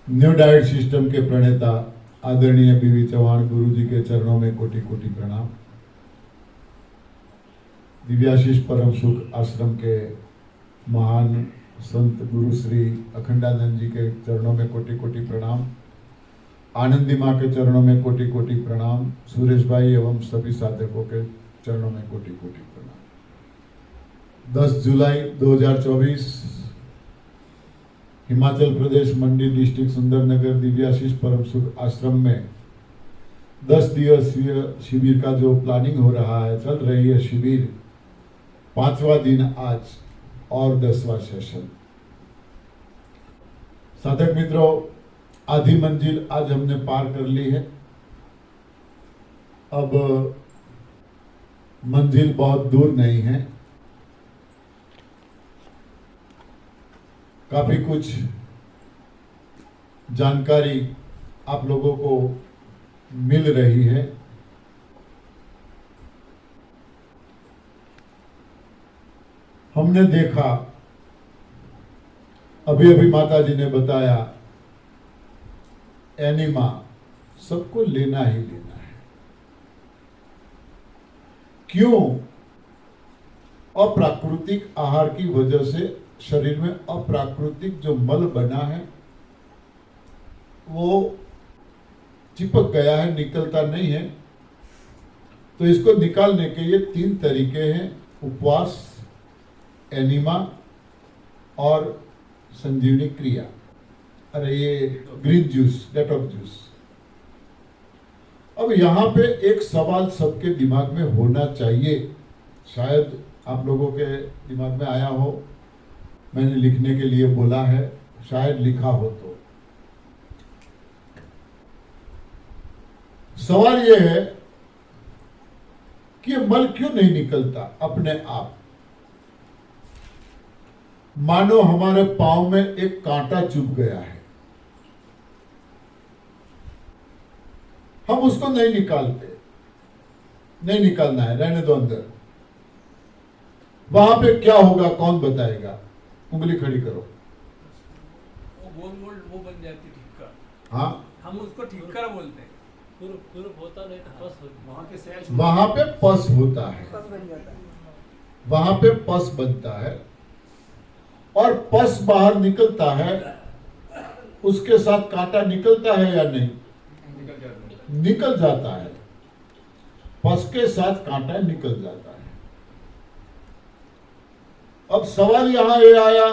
New diet system के प्रणेता आदरणीय बीवी चौहान गुरु जी के चरणों में कोटि कोटि प्रणाम। दिव्याशीष परम सुख आश्रम के महान संत गुरु श्री अखंडानंद जी के चरणों में कोटि कोटि प्रणाम। आनंदी माँ के चरणों में कोटि कोटि प्रणाम। सुरेश भाई एवं सभी साधकों के चरणों में कोटि कोटि प्रणाम। 10 जुलाई 2024 हिमाचल प्रदेश मंडी डिस्ट्रिक्ट सुंदरनगर दिव्याशीष परम सुख आश्रम में 10 दिवसीय शिविर का जो प्लानिंग हो रहा है, चल रही है शिविर, 5वां दिन आज और 10वां सेशन। साधक मित्रों, आधी मंजिल आज हमने पार कर ली है। अब मंजिल बहुत दूर नहीं है, काफी कुछ जानकारी आप लोगों को मिल रही है। हमने देखा, अभी अभी माता जी ने बताया, एनिमा सबको लेना ही लेना है। क्यों? अप्राकृतिक आहार की वजह से शरीर में अप्राकृतिक जो मल बना है वो चिपक गया है, निकलता नहीं है। तो इसको निकालने के ये 3 तरीके हैं: उपवास, एनिमा और संजीवनी क्रिया। अरे ये ग्रीन जूस, डेटॉक्स जूस। अब यहां पे एक सवाल सबके दिमाग में होना चाहिए, शायद आप लोगों के दिमाग में आया हो, मैंने लिखने के लिए बोला है, शायद लिखा हो तो। सवाल यह है कि ये मल क्यों नहीं निकलता अपने आप? मानो हमारे पांव में एक कांटा चुभ गया है, हम उसको नहीं निकालते। नहीं निकालना है, रहने दो अंदर। वहां पे क्या होगा, कौन बताएगा? उंगली खड़ी करो। वो गोल गोल वो बन जाती ठिक्कर। हाँ, हम उसको ठिक्कर बोलते हैं। होता नहीं तो पस वहाँ के सेल्स वहां पे पस होता है, वहां पे पस बनता है और पस बाहर निकलता है। उसके साथ कांटा निकलता है या नहीं? निकल जाता है। पस के साथ कांटा निकल जाता है। अब सवाल यहां ये आया,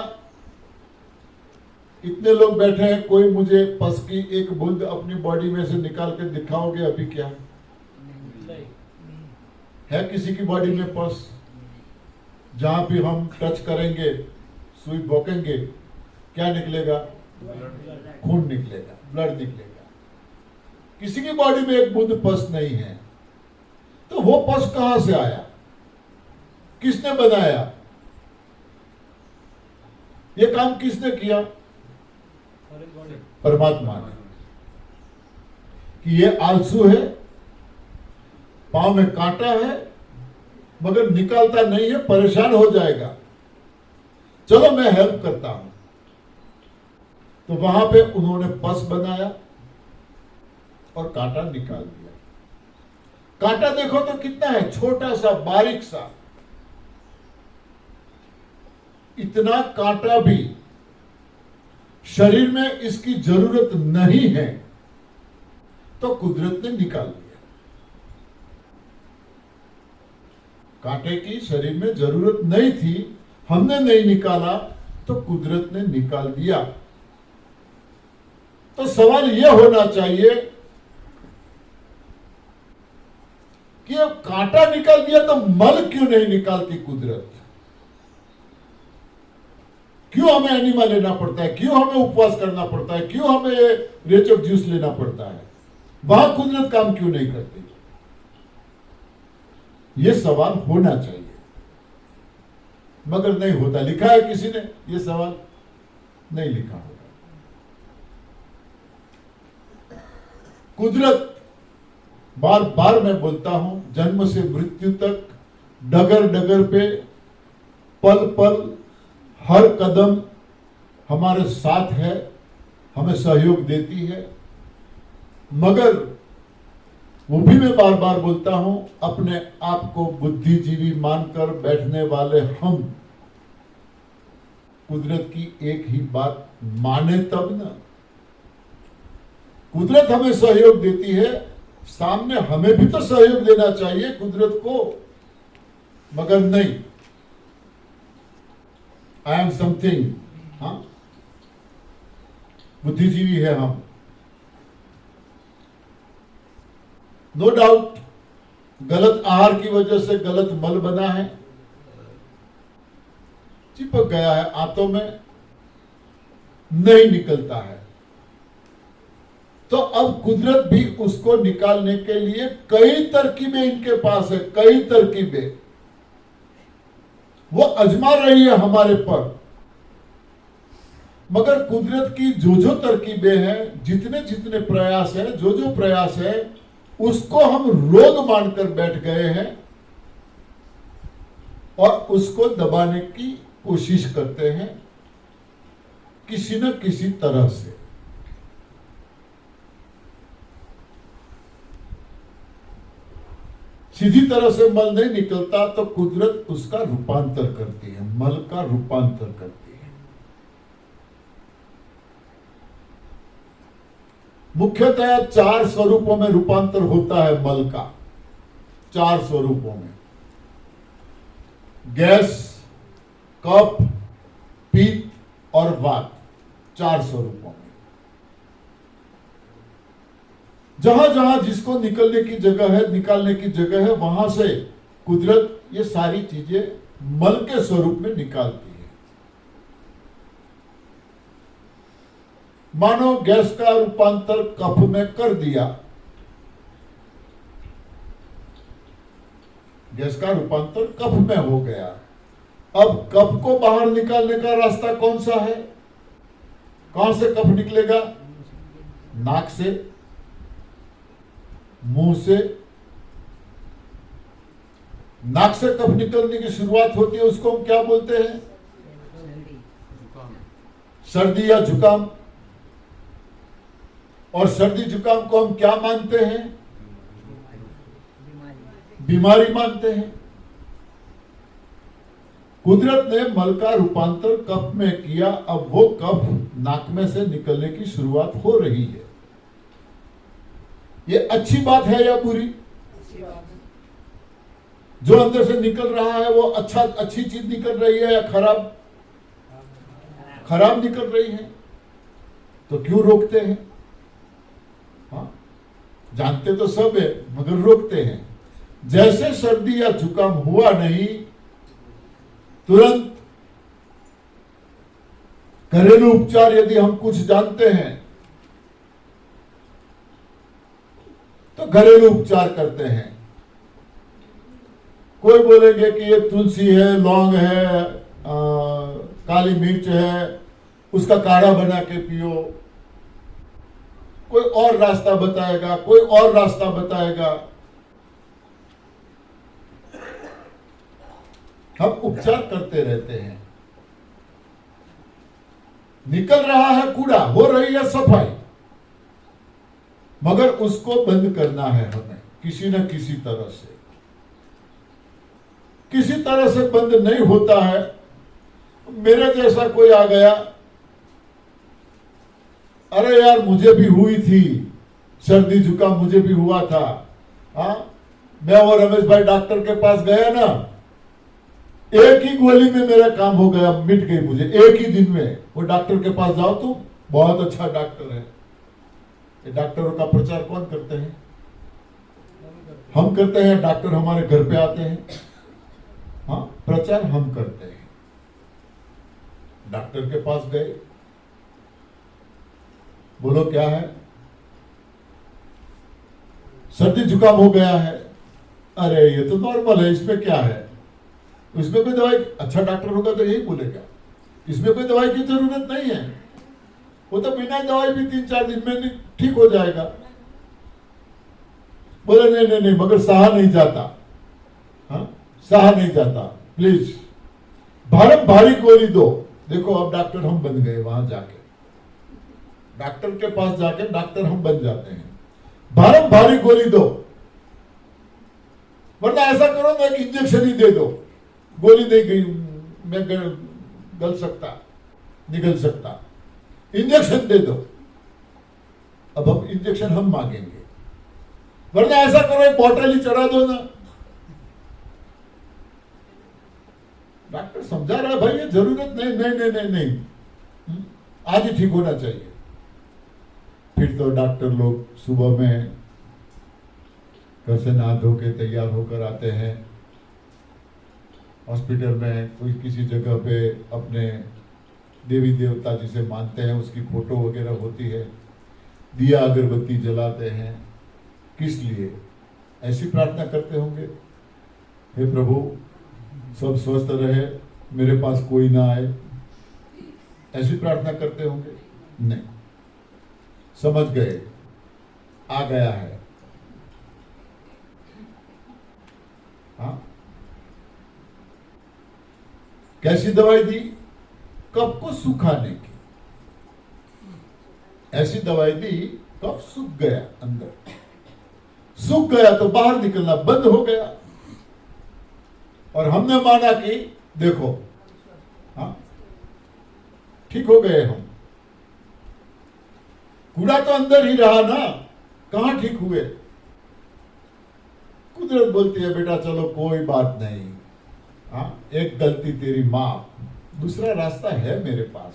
इतने लोग बैठे हैं, कोई मुझे पस की एक बूंद अपनी बॉडी में से निकाल के दिखाओगे अभी? क्या है किसी की बॉडी में पस? जहां भी हम टच करेंगे, सुई भोंकेंगे, क्या निकलेगा? खून निकलेगा, ब्लड निकलेगा। किसी की बॉडी में एक बूंद पस नहीं है। तो वो पस कहां से आया? किसने बनाया? ये काम किसने किया? परमात्मा ने। कि ये आलसू है, पांव में कांटा है, मगर निकालता नहीं है, परेशान हो जाएगा, चलो मैं हेल्प करता हूं। तो वहां पे उन्होंने पस बनाया और कांटा निकाल दिया। कांटा देखो तो कितना है, छोटा सा, बारीक सा। इतना कांटा भी शरीर में इसकी जरूरत नहीं है, तो कुदरत ने निकाल दिया। कांटे की शरीर में जरूरत नहीं थी, हमने नहीं निकाला, तो कुदरत ने निकाल दिया। तो सवाल यह होना चाहिए कि अब कांटा निकाल दिया तो मल क्यों नहीं निकालती कुदरत? क्यों हमें एनिमा लेना पड़ता है? क्यों हमें उपवास करना पड़ता है? क्यों हमें रेचक जूस लेना पड़ता है? वहां कुदरत काम क्यों नहीं करती? यह सवाल होना चाहिए, मगर नहीं होता। लिखा है किसी ने यह सवाल? नहीं लिखा होगा। कुदरत, बार बार मैं बोलता हूं, जन्म से मृत्यु तक, डगर डगर पे, पल पल, हर कदम हमारे साथ है। हमें सहयोग देती है, मगर वो भी मैं बार बार बोलता हूं, अपने आप को बुद्धिजीवी मानकर बैठने वाले हम कुदरत की एक ही बात माने तब ना। कुदरत हमें सहयोग देती है, सामने हमें भी तो सहयोग देना चाहिए कुदरत को, मगर नहीं, आई एम समथिंग। हाँ, बुद्धिजीवी है हम, नो डाउट। गलत आहार की वजह से गलत मल बना है, चिपक गया है आंतों में, नहीं निकलता है, तो अब कुदरत भी उसको निकालने के लिए कई तरकीबें इनके पास है, कई तरकीबें वो आजमा रही है हमारे पर। मगर कुदरत की जो जो तरकीबें हैं, जितने जितने प्रयास हैं, जो जो प्रयास है, उसको हम रोग मानकर बैठ गए हैं और उसको दबाने की कोशिश करते हैं किसी न किसी तरह से। सीधी तरह से मल नहीं निकलता तो कुदरत उसका रूपांतर करती है, मल का रूपांतर करती है। मुख्यतः 4 स्वरूपों में रूपांतर होता है मल का, 4 स्वरूपों में, गैस, कफ, पित्त और वात, 4 स्वरूपों में। जहां जहां जिसको निकलने की जगह है, निकालने की जगह है, वहां से कुदरत ये सारी चीजें मल के स्वरूप में निकालती है। मानो गैस का रूपांतर कफ में कर दिया, गैस का रूपांतर कफ में हो गया। अब कफ को बाहर निकालने का रास्ता कौन सा है? कहां से कफ निकलेगा? नाक से, मुंह से। नाक से कफ निकलने की शुरुआत होती है, उसको हम क्या बोलते हैं? सर्दी या जुकाम। और सर्दी जुकाम को हम क्या मानते हैं? बीमारी मानते हैं। कुदरत ने मल का रूपांतर कफ में किया, अब वो कफ नाक में से निकलने की शुरुआत हो रही है। ये अच्छी बात है या बुरी? जो अंदर से निकल रहा है वो अच्छी चीज निकल रही है या खराब? खराब निकल रही है। तो क्यों रोकते हैं? हाँ, जानते तो सब है मगर रोकते हैं। जैसे सर्दी या जुकाम हुआ नहीं, तुरंत घरेलू उपचार यदि हम कुछ जानते हैं तो घरेलू उपचार करते हैं। कोई बोलेंगे कि ये तुलसी है, लौंग है, काली मिर्च है, उसका काढ़ा बना के पियो। कोई और रास्ता बताएगा, कोई और रास्ता बताएगा। हम उपचार करते रहते हैं। निकल रहा है कूड़ा, हो रही है सफाई, मगर उसको बंद करना है हमें किसी न किसी तरह से। किसी तरह से बंद नहीं होता है। मेरे जैसा कोई आ गया, अरे यार मुझे भी हुई थी सर्दी जुकाम, मुझे भी हुआ था। मैं और रमेश भाई डॉक्टर के पास गया ना, एक ही गोली में मेरा काम हो गया, मिट गई मुझे एक ही दिन में। वो डॉक्टर के पास जाओ तो बहुत अच्छा डॉक्टर है। ये डॉक्टरों का प्रचार कौन करते हैं? हम करते हैं। डॉक्टर हमारे घर पे आते हैं। हाँ, प्रचार हम करते हैं। डॉक्टर के पास गए, बोलो क्या है? सर्दी जुकाम हो गया है। अरे ये तो नॉर्मल है, इसमें क्या है? इसमें कोई दवाई, अच्छा डॉक्टर होगा तो यही बोलेगा, इसमें कोई दवाई की जरूरत नहीं है, वो तो बिना दवाई भी 3-4 दिन में ठीक हो जाएगा। बोले नहीं नहीं नहीं, मगर सहा नहीं जाता। हाँ, सहा नहीं जाता, प्लीज भारी गोली दो। देखो अब डॉक्टर हम बन गए वहां जाके। डॉक्टर के पास जाके डॉक्टर हम बन जाते हैं। भारी भारी गोली दो, वरना ऐसा करो ना एक इंजेक्शन ही दे दो, गोली नहीं गई मैं गल सकता, निकल सकता, इंजेक्शन दे दो। अब हम इंजेक्शन हम मांगेंगे, वरना ऐसा करो एक बॉटल ही चढ़ा दो ना। डॉक्टर समझा रहा है भाई ये जरूरत नहीं, नहीं नहीं नहीं नहीं, आज ही ठीक होना चाहिए। फिर तो डॉक्टर लोग सुबह में घर से नहा धो के तैयार होकर आते हैं, हॉस्पिटल में कोई किसी जगह पे अपने देवी देवता जिसे मानते हैं उसकी फोटो वगैरह होती है, दिया अगरबत्ती जलाते हैं। किस लिए? ऐसी प्रार्थना करते होंगे, हे प्रभु सब स्वस्थ रहे, मेरे पास कोई ना आए, ऐसी प्रार्थना करते होंगे? नहीं, समझ गए आ गया है। हाँ, कैसी दवाई दी? कफ को सुखाने की। ऐसी दवाई दी कफ सूख गया, अंदर सूख गया तो बाहर निकलना बंद हो गया, और हमने माना कि देखो हाँ ठीक हो गए हम। कूड़ा तो अंदर ही रहा ना, कहां ठीक हुए? कुदरत बोलती है बेटा चलो कोई बात नहीं, हाँ एक गलती तेरी माफ, दूसरा रास्ता है मेरे पास,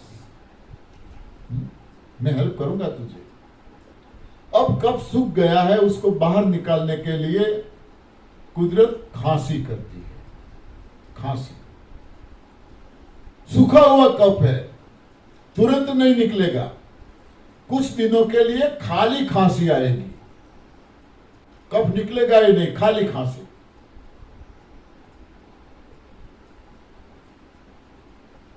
मैं हेल्प करूंगा तुझे। अब कब सूख गया है उसको बाहर निकालने के लिए कुदरत खांसी करती है। खांसी, सूखा हुआ कफ है, तुरंत नहीं निकलेगा, कुछ दिनों के लिए खाली खांसी आएगी, कफ निकलेगा ही नहीं, खाली खांसी।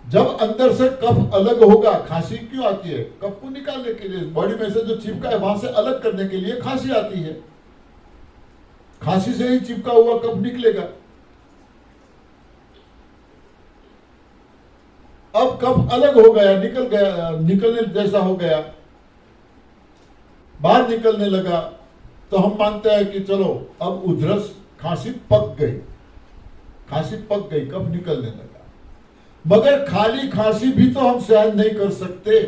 जब अंदर से कफ अलग होगा, खांसी क्यों आती है? कफ को निकालने के लिए, बॉडी में से जो चिपका है वहां से अलग करने के लिए खांसी आती है। खांसी से ही चिपका हुआ कफ निकलेगा। अब कफ अलग हो गया, निकल गया, निकलने जैसा हो गया, बाहर निकलने लगा, तो हम मानते हैं कि चलो अब उधरस खांसी पक गई, खांसी पक गई, कफ निकलने लगा। मगर खाली खांसी भी तो हम सहन नहीं कर सकते,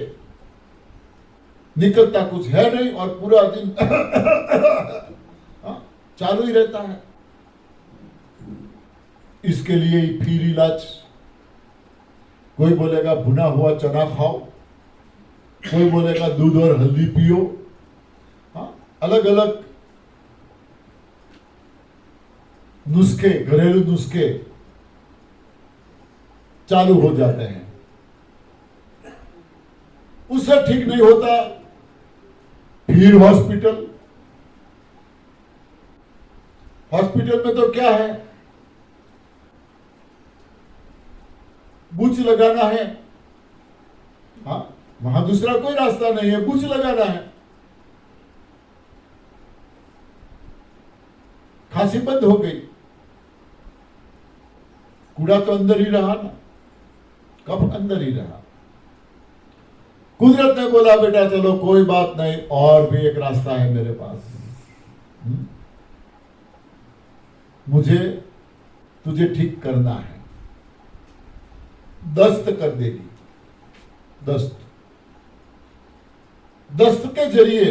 निकलता कुछ है नहीं और पूरा दिन चालू ही रहता है। इसके लिए ही फिर इलाज, कोई बोलेगा भुना हुआ चना खाओ, कोई बोलेगा दूध और हल्दी पियो, हाँ अलग अलग नुस्खे, घरेलू नुस्खे चालू हो जाते हैं। उससे ठीक नहीं होता, फिर हॉस्पिटल। हॉस्पिटल में तो क्या है, बूच लगाना है, हाँ वहां दूसरा कोई रास्ता नहीं है, बूच लगाना है। खांसी बंद हो गई, कूड़ा तो अंदर ही रहा ना, कफ अंदर ही रहा। कुदरत ने बोला बेटा चलो कोई बात नहीं, और भी एक रास्ता है मेरे पास, मुझे तुझे ठीक करना है। दस्त कर देगी, दस्त, दस्त के जरिए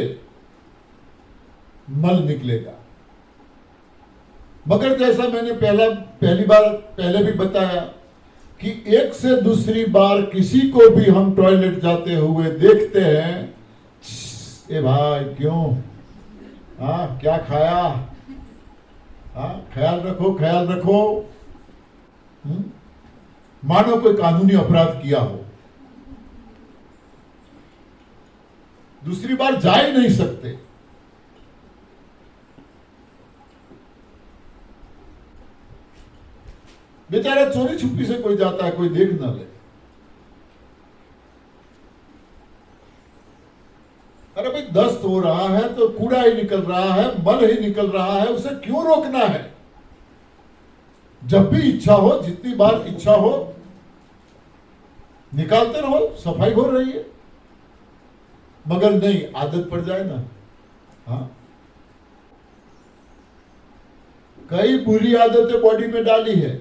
मल निकलेगा। मगर जैसा मैंने पहले भी बताया कि एक से दूसरी बार किसी को भी हम टॉयलेट जाते हुए देखते हैं, ए भाई क्यों, हाँ क्या खाया, हाँ ख्याल रखो ख्याल रखो, मानो कोई कानूनी अपराध किया हो। दूसरी बार जा ही नहीं सकते। बेचारा चोरी छुपी से कोई जाता है, कोई देख ना ले। अरे भाई दस्त हो रहा है तो कूड़ा ही निकल रहा है, मल ही निकल रहा है, उसे क्यों रोकना है? जब भी इच्छा हो, जितनी बार इच्छा हो, निकालते रहो, सफाई हो रही है। मगर नहीं, आदत पड़ जाए ना। हाँ, कई बुरी आदतें बॉडी में डाली है,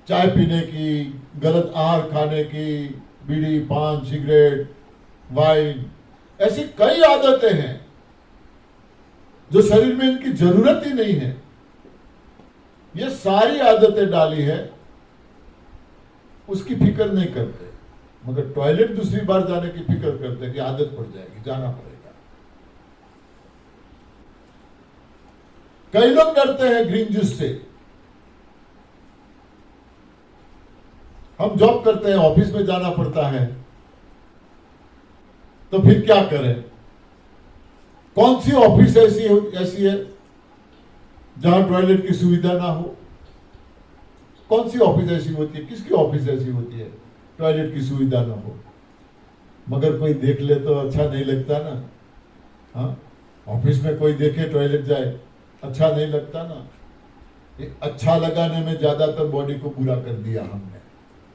चाय पीने की, गलत आहार खाने की, बीड़ी, पान, सिगरेट, वाइन, ऐसी कई आदतें हैं जो शरीर में इनकी जरूरत ही नहीं है। ये सारी आदतें डाली है, उसकी फिक्र नहीं करते, मगर टॉयलेट दूसरी बार जाने की फिक्र करते हैं कि आदत पड़ जाएगी, जाना पड़ेगा। कई लोग डरते हैं ग्रीन जूस से। हम जॉब करते हैं, ऑफिस में जाना पड़ता है, तो फिर क्या करें? कौन सी ऑफिस ऐसी है जहां टॉयलेट की सुविधा ना हो? कौन सी ऑफिस ऐसी होती है, किसकी ऑफिस ऐसी होती है टॉयलेट की सुविधा ना हो? मगर कोई देख ले तो अच्छा नहीं लगता ना। हाँ, ऑफिस में कोई देखे टॉयलेट जाए, अच्छा नहीं लगता ना। ये अच्छा लगाने में ज्यादातर बॉडी को बुरा कर दिया हमने।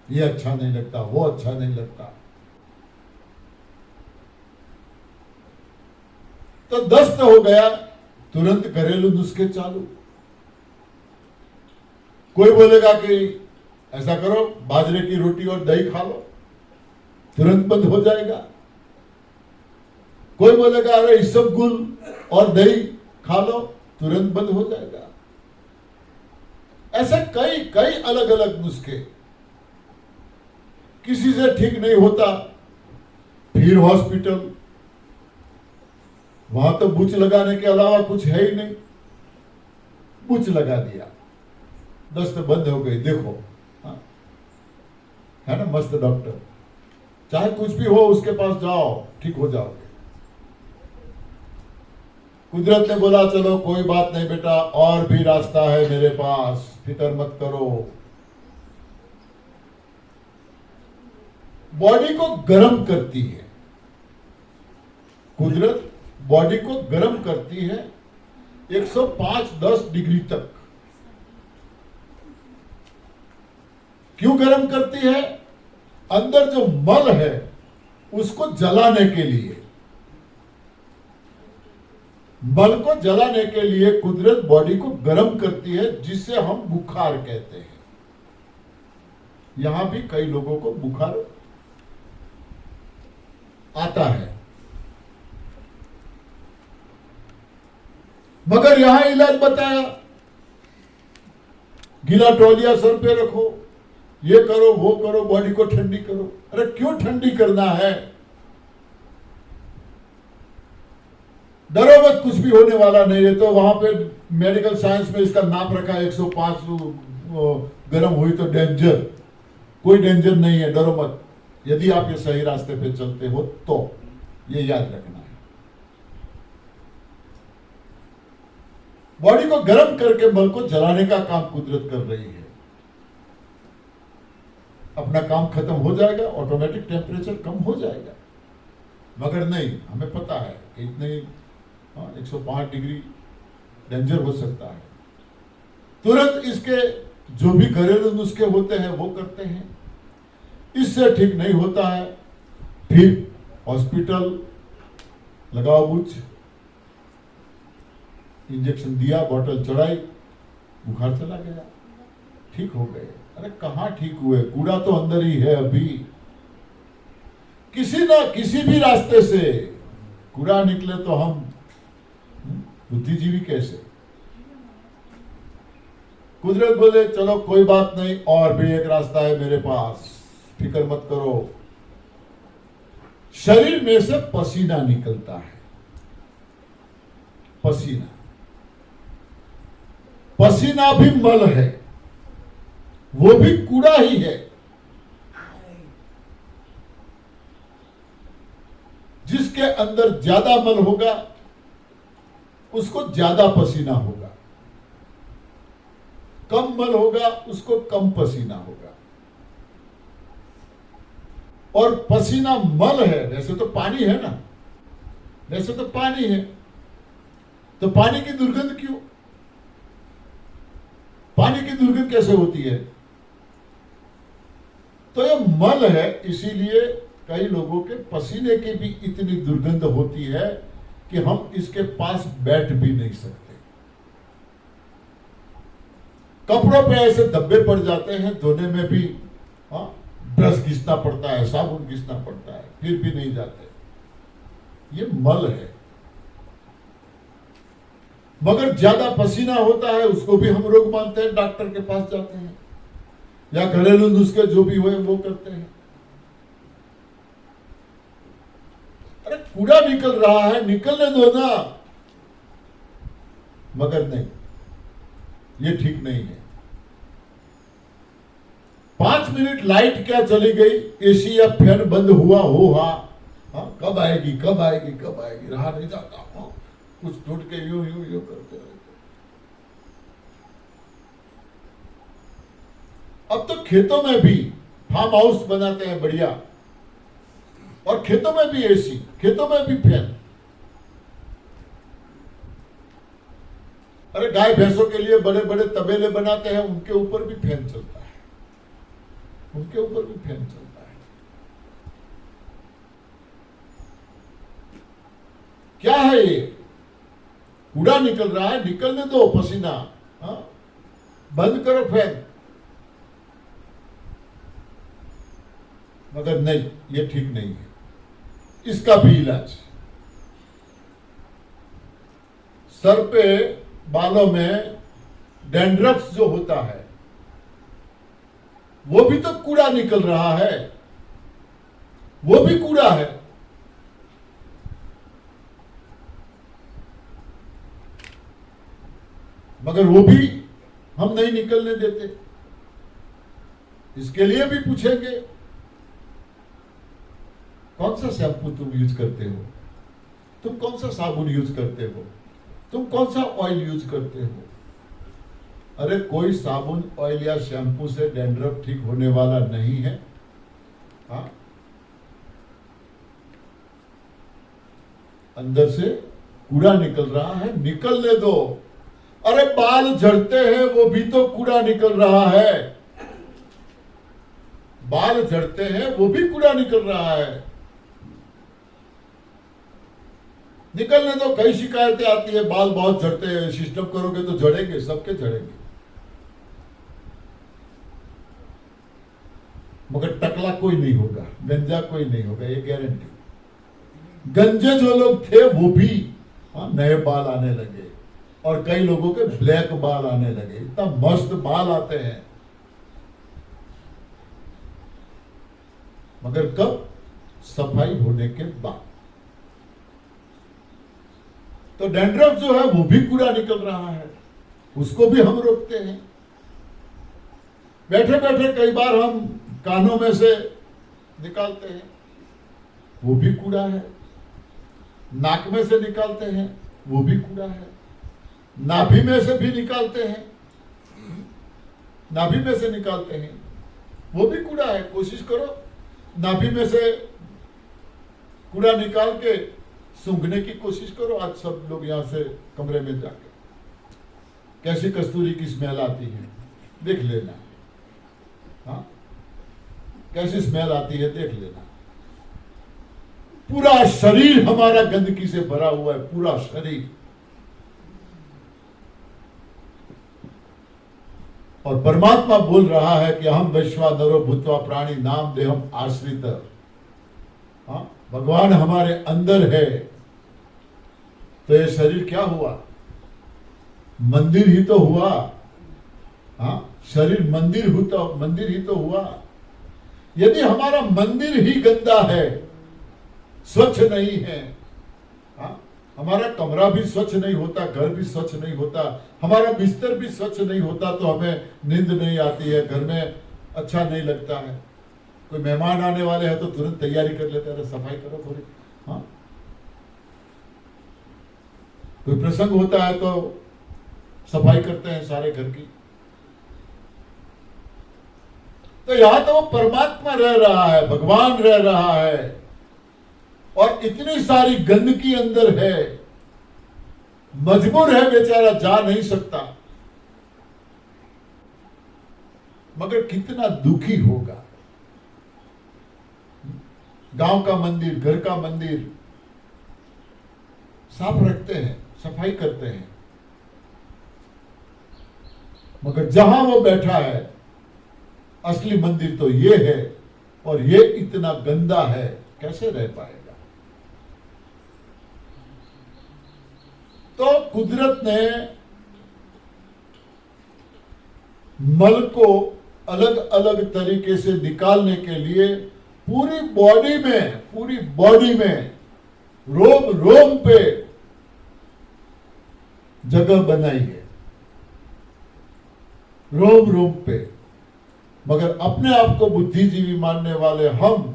ये अच्छा नहीं लगता, वो अच्छा नहीं लगता। तो दस्त हो गया, तुरंत घरेलू नुस्खे चालू। कोई बोलेगा कि ऐसा करो, बाजरे की रोटी और दही खा लो, तुरंत बंद हो जाएगा। कोई बोलेगा अरे इसबगुल और दही खा लो, तुरंत बंद हो जाएगा। ऐसे कई कई अलग अलग नुस्खे। किसी से ठीक नहीं होता, फिर हॉस्पिटल। वहां तो बुच लगाने के अलावा कुछ है ही नहीं, बुच लगा दिया, दस्त बंद हो गई। देखो, हाँ, है ना मस्त डॉक्टर, चाहे कुछ भी हो उसके पास जाओ, ठीक हो जाओगे। कुदरत ने बोला चलो कोई बात नहीं बेटा, और भी रास्ता है मेरे पास, फिक्र मत करो। बॉडी को गर्म करती है कुदरत, बॉडी को गर्म करती है 105-10 डिग्री तक। क्यों गर्म करती है? अंदर जो मल है उसको जलाने के लिए, मल को जलाने के लिए कुदरत बॉडी को गर्म करती है, जिसे हम बुखार कहते हैं। यहां भी कई लोगों को बुखार आता है, मगर यहां इलाज बताया, गीला तौलिया सर पे रखो, ये करो वो करो, बॉडी को ठंडी करो। अरे क्यों ठंडी करना है? डरो मत, कुछ भी होने वाला नहीं है। तो वहां पे मेडिकल साइंस में इसका नाम रखा है 105 गर्म हुई तो डेंजर। कोई डेंजर नहीं है, डरो मत, यदि आप ये सही रास्ते पे चलते हो तो। ये याद रखना है। बॉडी को गर्म करके मल को जलाने का काम कुदरत कर रही है। अपना काम खत्म हो जाएगा, ऑटोमेटिक टेम्परेचर कम हो जाएगा। मगर नहीं, हमें पता है कि इतने 105 डिग्री डेंजर हो सकता है। तुरंत इसके जो भी घरेलू नुस्खे होते हैं वो करते हैं, इससे ठीक नहीं होता है, फिर हॉस्पिटल, लगाओ बुच, इंजेक्शन दिया, बोतल चढ़ाई, बुखार चला गया, ठीक हो गए। अरे कहां ठीक हुए? कूड़ा तो अंदर ही है अभी। किसी ना किसी भी रास्ते से कूड़ा निकले तो हम बुद्धिजीवी कैसे? कुदरत बोले चलो कोई बात नहीं, और भी एक रास्ता है मेरे पास, फिक्र मत करो। शरीर में से पसीना निकलता है, पसीना, पसीना भी मल है, वो भी कूड़ा ही है। जिसके अंदर ज्यादा मल होगा उसको ज्यादा पसीना होगा, कम मल होगा उसको कम पसीना होगा। और पसीना मल है, वैसे तो पानी है ना, वैसे तो पानी है, तो पानी की दुर्गंध क्यों? पानी की दुर्गंध कैसे होती है? तो ये मल है, इसीलिए कई लोगों के पसीने की भी इतनी दुर्गंध होती है कि हम इसके पास बैठ भी नहीं सकते। कपड़ों पे ऐसे धब्बे पड़ जाते हैं, धोने में भी ब्रश घिसना पड़ता है, साबुन घिसना पड़ता है, फिर भी नहीं जाते। ये मल है। मगर ज्यादा पसीना होता है उसको भी हम रोग मानते हैं, डॉक्टर के पास जाते हैं या घरेलू नुस्खे जो भी हुए वो करते हैं। अरे कूड़ा निकल रहा है, निकलने दो ना। मगर नहीं, ये ठीक नहीं है। 5 मिनट लाइट क्या चली गई, एसी या फैन बंद हुआ हो, कब आएगी कब आएगी कब आएगी, रहा नहीं जाता। कुछ टूट के यूं यूं यूं करते रहते। अब तो खेतों में भी फार्म हाउस बनाते हैं बढ़िया, और खेतों में भी एसी, खेतों में भी फैन। अरे गाय भैंसों के लिए बड़े बड़े तबेले बनाते हैं, उनके ऊपर भी फैन चलता है, उनके ऊपर भी फैन चलता है। क्या है ये? कूड़ा निकल रहा है, निकलने दो पसीना, बंद करो फैन। मगर नहीं, ये ठीक नहीं है। इसका भी इलाज, सर पे बालों में डैंड्रफ्स जो होता है वो भी तो कूड़ा निकल रहा है, वो भी कूड़ा है। मगर वो भी हम नहीं निकलने देते। इसके लिए भी पूछेंगे कौन सा शैम्पू तुम यूज करते हो, तुम कौन सा साबुन यूज करते हो, तुम कौन सा ऑयल यूज करते हो। अरे कोई साबुन, ऑयल या शैम्पू से डैंड्रफ ठीक होने वाला नहीं है। अंदर से कूड़ा निकल रहा है, निकलने दो। अरे बाल झड़ते हैं, वो भी तो कूड़ा निकल रहा है। बाल झड़ते हैं, वो भी कूड़ा निकल रहा है। निकलने दो। कई शिकायतें आती है, बाल बहुत झड़ते हैं, सिस्टम करोगे तो झड़ेंगे, सबके झड़ेंगे। मगर टकला कोई नहीं होगा, गंजा कोई नहीं होगा, ये गारंटी। गंजे जो लोग थे वो भी नए बाल आने लगे, और कई लोगों के ब्लैक बाल आने लगे। इतना मस्त बाल आते हैं। मगर कब? सफाई होने के बाद। तो डैंड्रफ जो है वो भी कूड़ा निकल रहा है, उसको भी हम रोकते हैं। बैठे बैठे कई बार हम कानों में से निकालते हैं, वो भी कूड़ा है। नाक में से निकालते हैं, वो भी कूड़ा है। नाभि में से भी निकालते हैं, नाभि में से निकालते हैं, वो भी कूड़ा है। कोशिश करो नाभि में से कूड़ा निकाल के सूंघने की कोशिश करो। आज सब लोग यहां से कमरे में जाके, कैसी कस्तूरी की स्मेल आती है, देख लेना। कैसी स्मेल आती है, देख लेना। पूरा शरीर हमारा गंदगी से भरा हुआ है, पूरा शरीर। और परमात्मा बोल रहा है कि हम वैश्वानरो भूत्वा प्राणी नाम देहम आश्रित। भगवान हमारे अंदर है। तो ये शरीर क्या हुआ? मंदिर ही तो हुआ। शरीर मंदिर ही तो हुआ। यदि हमारा मंदिर ही गंदा है, स्वच्छ नहीं है, हमारा कमरा भी स्वच्छ नहीं होता, घर भी स्वच्छ नहीं होता, हमारा बिस्तर भी स्वच्छ नहीं होता, तो हमें नींद नहीं आती है, घर में अच्छा नहीं लगता है। कोई मेहमान आने वाले हैं तो तुरंत तैयारी कर लेते हैं, सफाई करो थोड़ी। कोई प्रसंग होता है तो सफाई करते हैं सारे घर की। तो यहां तो वो परमात्मा रह रहा है, भगवान रह रहा है, और इतनी सारी गंदगी अंदर है, मजबूर है बेचारा, जा नहीं सकता। मगर कितना दुखी होगा। गांव का मंदिर, घर का मंदिर साफ रखते हैं, सफाई करते हैं, मगर जहां वो बैठा है असली मंदिर तो ये है और ये इतना गंदा है, कैसे रह पाएगा? तो कुदरत ने मल को अलग अलग तरीके से निकालने के लिए पूरी बॉडी में रोम रोम पे जगह बनाई है, रोम रोम पे। मगर अपने आप को बुद्धिजीवी मानने वाले हम,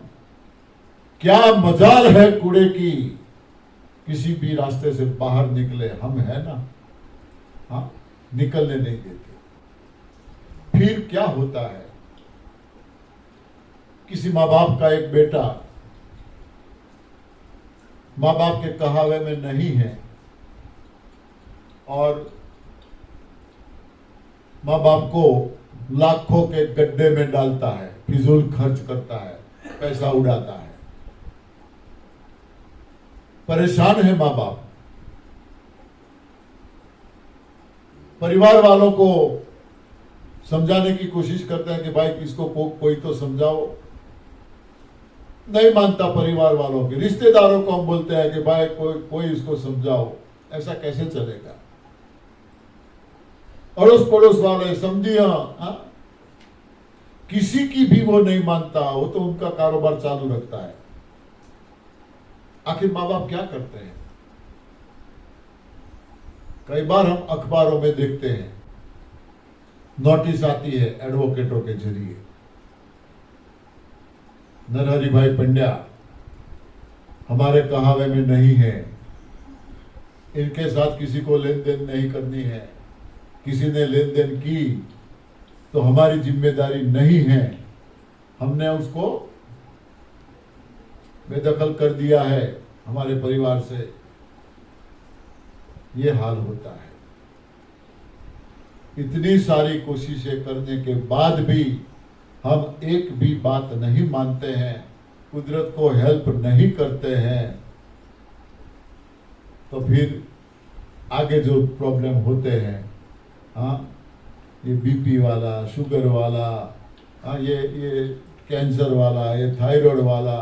क्या मजाल है कूड़े की, किसी भी रास्ते से बाहर निकले, हम है ना, हाँ, निकलने नहीं देते। फिर क्या होता है, किसी माँ बाप का एक बेटा माँ बाप के कहावे में नहीं है और माँ बाप को लाखों के गड्ढे में डालता है, फिजूल खर्च करता है, पैसा उड़ाता है, परेशान है माँ बाप। परिवार वालों को समझाने की कोशिश करते हैं कि भाई इसको कोई तो समझाओ, नहीं मानता। परिवार वालों के रिश्तेदारों को हम बोलते हैं कि भाई कोई इसको समझाओ, ऐसा कैसे चलेगा? अड़ोस पड़ोस वाले समझिया, किसी की भी वो नहीं मानता, वो तो उनका कारोबार चालू रखता है। आखिर माँ बाप क्या करते हैं? कई बार हम अखबारों में देखते हैं, नोटिस आती है एडवोकेटों के जरिए, नरहरि भाई पंड्या हमारे कहावे में नहीं है, इनके साथ किसी को लेन देन नहीं करनी है, किसी ने लेन देन की तो हमारी जिम्मेदारी नहीं है, हमने उसको बेदखल कर दिया है हमारे परिवार से। ये हाल होता है। इतनी सारी कोशिशें करने के बाद भी हम एक भी बात नहीं मानते हैं, कुदरत को हेल्प नहीं करते हैं, तो फिर आगे जो प्रॉब्लम होते हैं, हाँ, ये बीपी वाला, शुगर वाला, हाँ, ये कैंसर वाला, ये थायराइड वाला,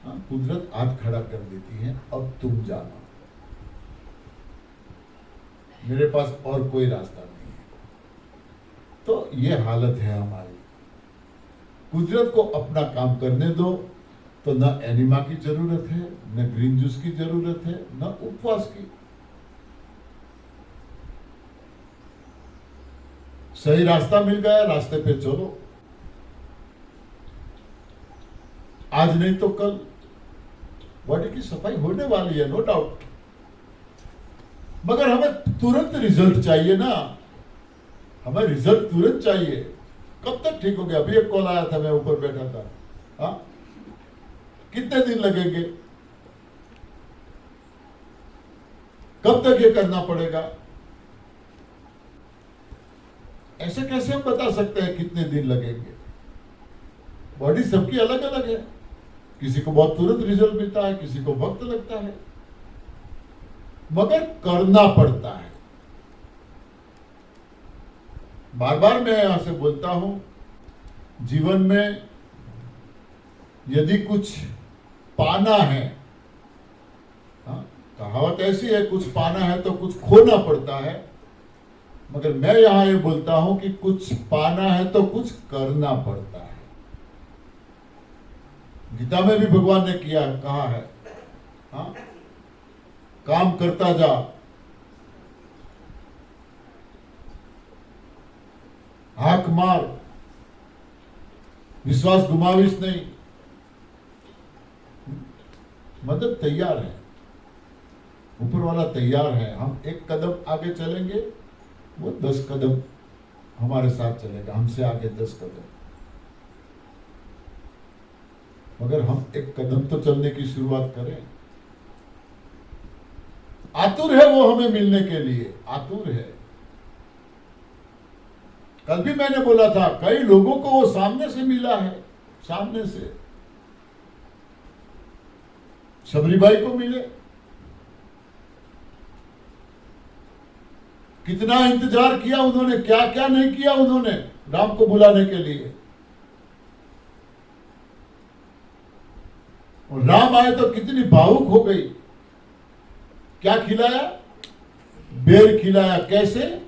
हाँ, कुदरत हाथ खड़ा कर देती है, अब तुम जानो, मेरे पास और कोई रास्ता नहीं है। तो ये हालत है हमारी। कुदरत को अपना काम करने दो, तो न एनिमा की जरूरत है, न ग्रीन जूस की जरूरत है, न उपवास की। सही रास्ता मिल गया, रास्ते पे चलो, आज नहीं तो कल बॉडी की सफाई होने वाली है, नो डाउट। मगर हमें तुरंत रिजल्ट चाहिए ना, हमें रिजल्ट तुरंत चाहिए। कब तक ठीक हो गया? अभी एक कॉल आया था, मैं ऊपर बैठा था, हाँ, कितने दिन लगेंगे? कब तक ये करना पड़ेगा? ऐसे कैसे हम बता सकते हैं कितने दिन लगेंगे? बॉडी सबकी अलग अलग है, किसी को बहुत तुरंत रिजल्ट मिलता है, किसी को वक्त लगता है, मगर करना पड़ता है। बार बार मैं यहां से बोलता हूं, जीवन में यदि कुछ पाना है, हाँ, कहावत ऐसी है, कुछ पाना है तो कुछ खोना पड़ता है, मगर मैं यहां ये बोलता हूं कि कुछ पाना है तो कुछ करना पड़ता है। गीता में भी भगवान ने कहा है, हाँ, काम करता जा, हाक मार, विश्वास गुमाविश नहीं। मदद तैयार है, ऊपर वाला तैयार है। हम एक कदम आगे चलेंगे, वो 10 कदम हमारे साथ चलेगा, हमसे आगे 10 कदम। मगर हम एक कदम तो चलने की शुरुआत करें। आतुर है वो हमें मिलने के लिए, आतुर है। कल भी मैंने बोला था, कई लोगों को वो सामने से मिला है, सामने से। शबरीबाई को मिले, कितना इंतजार किया उन्होंने, क्या क्या नहीं किया उन्होंने राम को बुलाने के लिए। और राम आए तो कितनी भावुक हो गई। क्या खिलाया? बेर खिलाया। कैसे?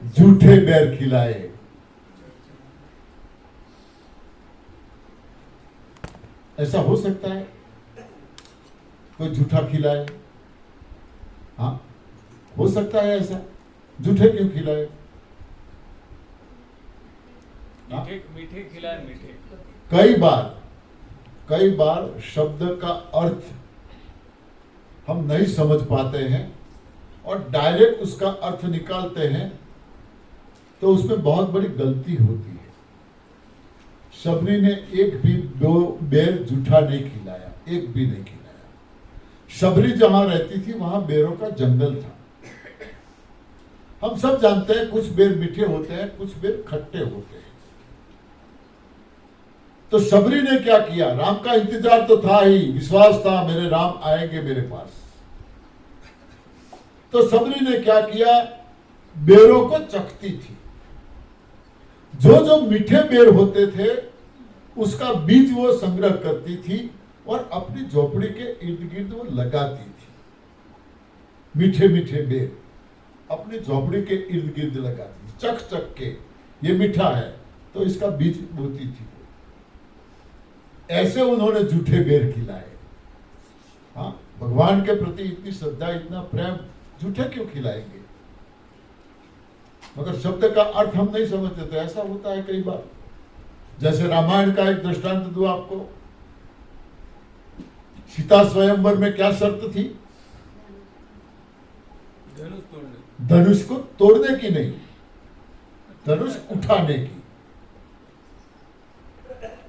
झूठे बेर खिलाए। ऐसा हो सकता है कोई झूठा खिलाए? हाँ, हो सकता है ऐसा। झूठे क्यों खिलाए? हाँ? मीठे मीठे खिलाए, मीठे। कई बार शब्द का अर्थ हम नहीं समझ पाते हैं और डायरेक्ट उसका अर्थ निकालते हैं, तो उसमें बहुत बड़ी गलती होती है। शबरी ने एक भी दो बेर झूठा नहीं खिलाया, एक भी नहीं खिलाया। शबरी जहां रहती थी वहां बेरों का जंगल था। हम सब जानते हैं कुछ बेर मीठे होते हैं, कुछ बेर खट्टे होते हैं। तो शबरी ने क्या किया? राम का इंतजार तो था ही, विश्वास था मेरे राम आएंगे मेरे पास। तो शबरी ने क्या किया? बेरों को चखती थी। जो जो मीठे बेर होते थे उसका बीज वो संग्रह करती थी और अपनी झोपड़ी के इर्द गिर्द वो लगाती थी। मीठे मीठे बेर अपनी झोपड़ी के इर्द गिर्द लगाती थी, चख चख के ये मीठा है तो इसका बीज बोती थी। ऐसे उन्होंने झूठे बेर खिलाए। हाँ, भगवान के प्रति इतनी श्रद्धा, इतना प्रेम, झूठे क्यों खिलाएंगे? मगर शब्द का अर्थ हम नहीं समझते, तो ऐसा होता है कई बार। जैसे रामायण का एक दृष्टांत दूं आपको। सीता स्वयंवर में क्या शर्त थी? धनुष तोड़ने। धनुष को तोड़ने की नहीं, धनुष उठाने की,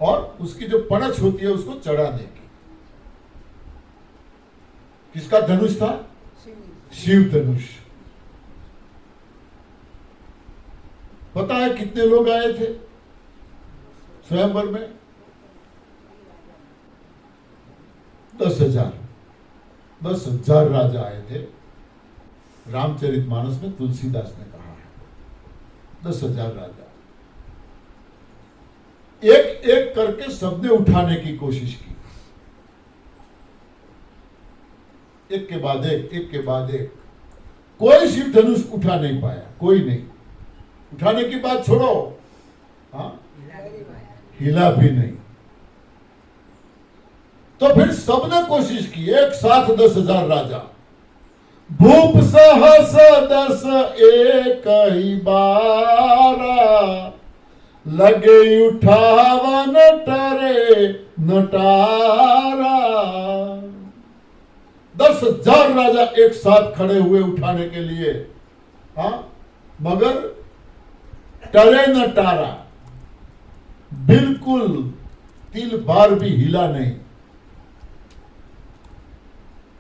और उसकी जो पणछ होती है उसको चढ़ाने की। किसका धनुष था? शिव धनुष। पता है कितने लोग आए थे स्वयंवर में? 10,000। 10,000 राजा आए थे। रामचरितमानस में तुलसीदास ने कहा है 10,000 राजा। एक एक करके सबने उठाने की कोशिश की, एक के बाद एक, एक के बाद एक। कोई शिव धनुष उठा नहीं पाया, कोई नहीं। उठाने की बात छोड़ो, हाँ, हिला भी नहीं। तो फिर सबने कोशिश की, एक साथ 10,000 राजा। भूप सहस 10 एक ही बारा, लगे उठावन टरे नटारा। 10,000 राजा एक साथ खड़े हुए उठाने के लिए, हाँ, मगर टरे न टारा, बिल्कुल तिल बार भी हिला नहीं।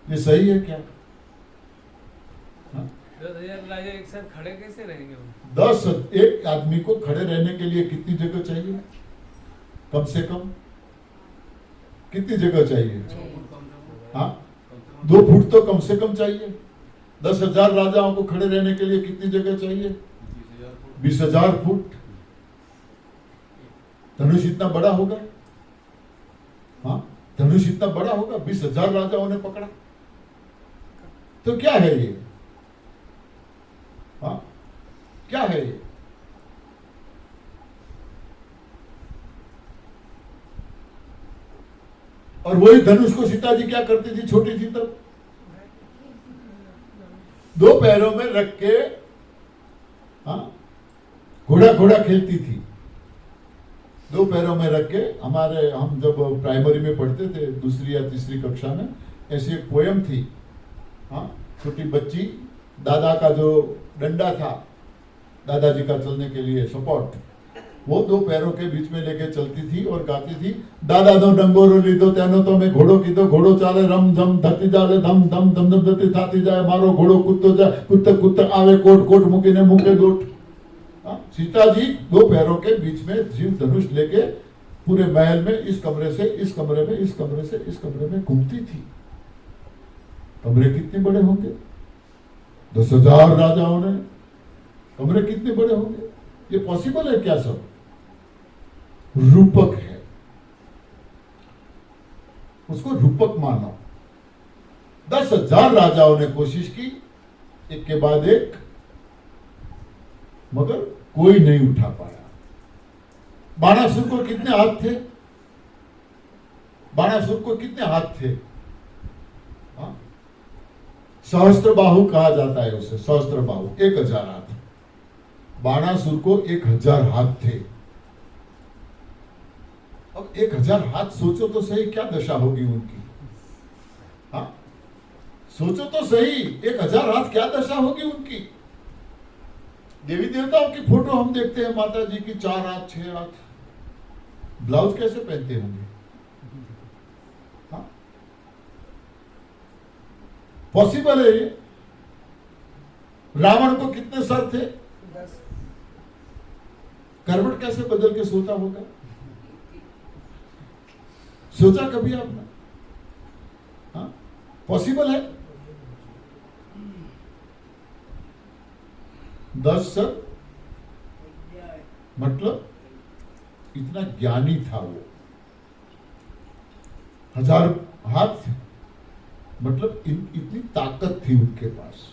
ये सही है क्या? 10,000 राजा एक साथ खड़े कैसे रहेंगे वो? 10 एक आदमी को खड़े रहने के लिए कितनी जगह चाहिए? कम से कम कितनी जगह चाहिए? हाँ, 2 फुट तो कम से कम चाहिए। 10,000 राजाओं को खड़े रहने के लिए कितनी जगह चाहिए? 20,000 फुट। धनुष इतना बड़ा होगा? हाँ, धनुष इतना बड़ा होगा। 20,000 राजाओं ने पकड़ा, तो क्या है ये? हाँ, क्या है ये? और वही धनुष को सीता जी क्या करती थी छोटी थी तब? 2 पैरों में रख के, हाँ, घोड़ा घोड़ा खेलती थी। 2 पैरों में रख के। हम जब प्राइमरी में पढ़ते थे, दूसरी या तीसरी कक्षा में, ऐसी एक पोयम थी। हाँ, छोटी बच्ची दादा का जो डंडा था, दादाजी का चलने के लिए सपोर्ट, वो 2 पैरों के बीच में लेके चलती थी और गाती थी, दादा दो डंगोरो लीधो तेनो तो मैं घोड़ो कीधो, घोड़ो चाले रम झम धरती जाले धम धम धम धम धरती थाती जाए, मारो घोड़ो कुत्तो जाए, कुत्ते कुत्ते आवे कोट कोट मुकी ने मुके दोट। सीता जी 2 पैरों के बीच में जीव धनुष लेके पूरे महल में इस कमरे से इस कमरे में, इस कमरे से इस कमरे में घूमती थी। कमरे कितने बड़े होंगे? 10,000 राजाओं ने, कमरे कितने बड़े होंगे? ये पॉसिबल है क्या? सब रूपक है, उसको रूपक मानो। 10,000 राजाओं ने कोशिश की, एक के बाद एक, मगर कोई नहीं उठा पाया। बाणासुर को कितने हाथ थे? बाणासुर को कितने हाथ थे? हाँ? सहस्त्र बाहु कहा जाता है उसे, सहस्त्र बाहु, 1,000 हाथ। बाणासुर को 1,000 हाथ थे। अब 1,000 हाथ सोचो तो सही, क्या दशा होगी उनकी? हाँ, सोचो तो सही, 1,000 हाथ क्या दशा होगी उनकी? देवी देवताओं की फोटो हम देखते हैं, माता जी की 4 हाथ 6 हाथ, ब्लाउज कैसे पहनते होंगे? हाँ? पॉसिबल है ये? रावण को कितने सर थे? करवट कैसे बदल के सोता होगा? सोचा कभी आपने? हाँ? पॉसिबल है? 10 सर, मतलब इतना ज्ञानी था वो। 1000 हाथ, मतलब इतनी ताकत थी उनके पास।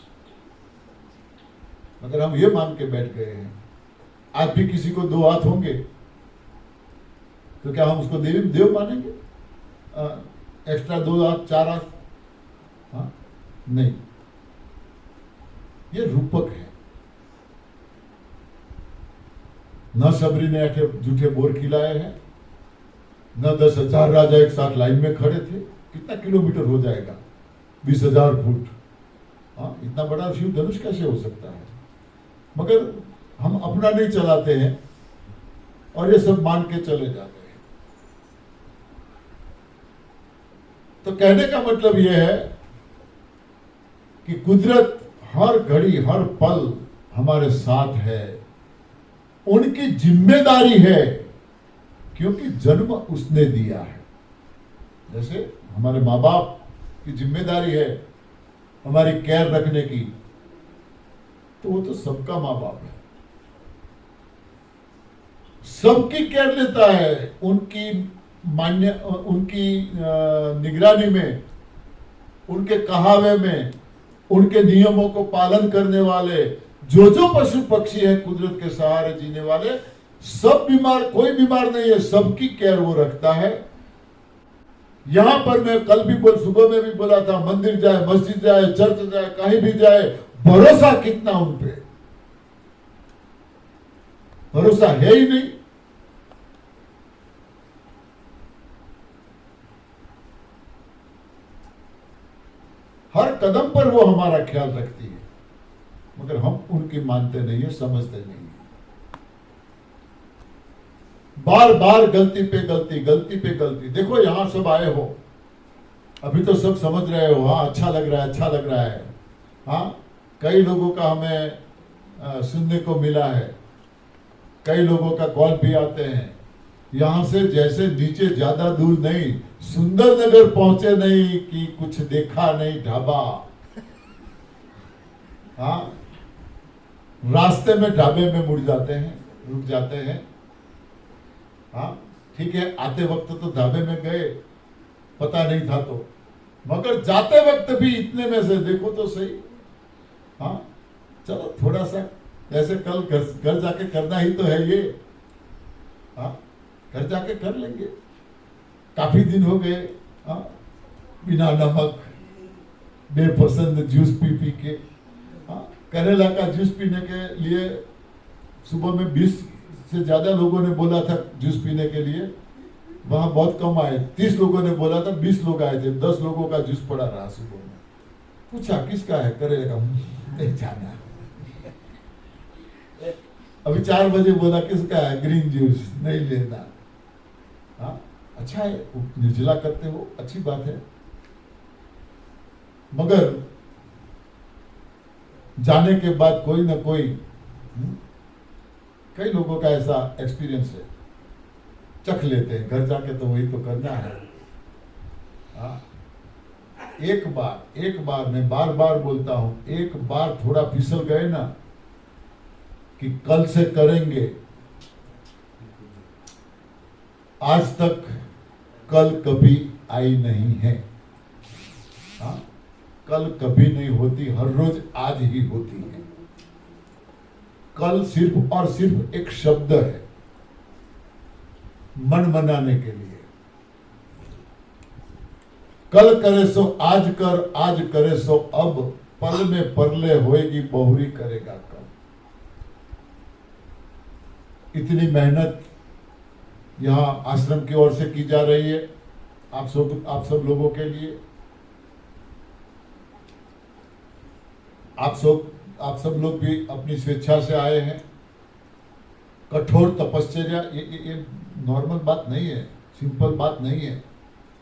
अगर हम ये मान के बैठ गए हैं, आज भी किसी को 2 हाथ होंगे तो क्या हम उसको देवी देव मानेंगे? एक्स्ट्रा 2 हाथ 4 हाथ? हाँ? नहीं, ये रूपक है। न सबरी ने झूठे बोर खिलाए हैं, न 10,000 राजा एक साथ लाइन में खड़े थे। कितना किलोमीटर हो जाएगा? 20,000 फुट। हाँ, इतना बड़ा शिव धनुष कैसे हो सकता है? मगर हम अपना नहीं चलाते हैं और ये सब मान के चले जाते हैं। तो कहने का मतलब यह है कि कुदरत हर घड़ी हर पल हमारे साथ है। उनकी जिम्मेदारी है, क्योंकि जन्म उसने दिया है। जैसे हमारे माँ बाप की जिम्मेदारी है हमारी केयर रखने की, तो वो तो सबका माँ बाप है, सबकी केयर लेता है। उनकी निगरानी में, उनके कहावे में, उनके नियमों को पालन करने वाले जो पशु पक्षी है, कुदरत के सहारे जीने वाले, सब बीमार, कोई बीमार नहीं है, सबकी केयर वो रखता है। यहां पर मैं कल भी सुबह में भी बोला था, मंदिर जाए, मस्जिद जाए, चर्च जाए, कहीं भी जाए, भरोसा कितना उन पे? भरोसा है ही नहीं। हर कदम पर वो हमारा ख्याल रखती है, मगर हम उनकी मानते नहीं है, समझते नहीं है। बार बार गलती पे गलती, गलती पे गलती। देखो यहां सब आए हो, अभी तो सब समझ रहे हो, हाँ अच्छा लग रहा है, अच्छा लग रहा है। हाँ, कई लोगों का हमें सुनने को मिला है, कई लोगों का कॉल भी आते हैं। यहां से जैसे नीचे ज्यादा दूर नहीं, सुंदरनगर पहुंचे नहीं कि कुछ देखा नहीं ढाबा। हाँ, रास्ते में ढाबे में मुड़ जाते हैं, रुक जाते हैं। हाँ ठीक है, आते वक्त तो ढाबे में गए, पता नहीं था तो, मगर जाते वक्त भी इतने में से देखो तो सही। हाँ चलो थोड़ा सा, ऐसे कल घर जाके करना ही तो है ये। हाँ, घर जाके कर लेंगे, काफी दिन हो गए। हाँ, बिना नमक बेपसंद जूस पी के। हाँ, करेला का जूस पीने के लिए सुबह में 20 से ज्यादा लोगों ने बोला था जूस पीने के लिए, वहां बहुत कम आए। 30 लोगों ने बोला था, 20 लोग आए थे, 10 लोगों का जूस पड़ा रहा। सुबह में पूछा किसका है, करेला का, नहीं जाना। अभी 4 बजे बोला किसका है, ग्रीन जूस, नहीं लेना। हाँ अच्छा है, निर्जला करते हो, अच्छी बात है, मगर जाने के बाद कोई ना कोई, कई लोगों का ऐसा एक्सपीरियंस है। चख लेते हैं, घर जाके तो वही तो करना है। हाँ, एक बार मैं बार बार बोलता हूं, एक बार थोड़ा फिसल गए ना कि कल से करेंगे, आज तक कल कभी आई नहीं है। हाँ, कल कभी नहीं होती, हर रोज आज ही होती है। कल सिर्फ और सिर्फ एक शब्द है मन मनाने के लिए। कल करे सो आज कर, आज करे सो अब, पल में परले होएगी बहुरी करेगा कब। इतनी मेहनत यहां आश्रम की ओर से की जा रही है आप सब लोगों के लिए। आप सब लोग भी अपनी स्वेच्छा से आए हैं। कठोर तपश्चर्या ये नॉर्मल बात नहीं है, सिंपल बात नहीं है।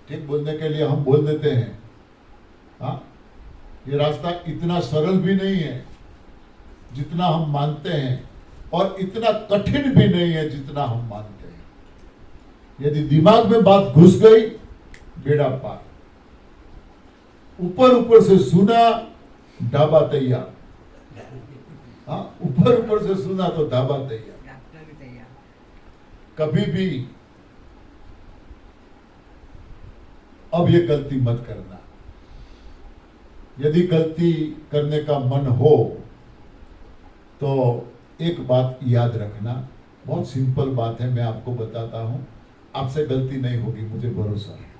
ठीक बोलने के लिए हम बोल देते हैं, हाँ, ये रास्ता इतना सरल भी नहीं है जितना हम मानते हैं, और इतना कठिन भी नहीं है जितना हम मानते हैं। यदि दिमाग में बात घुस गई, बेड़ा पार। ऊपर से सुना, ढाबा तैयार। हाँ, ऊपर से सुना तो ढाबा तैयार। कभी भी अब ये गलती मत करना। यदि गलती करने का मन हो तो एक बात याद रखना, बहुत सिंपल बात है, मैं आपको बताता हूं, आपसे गलती नहीं होगी, मुझे भरोसा है।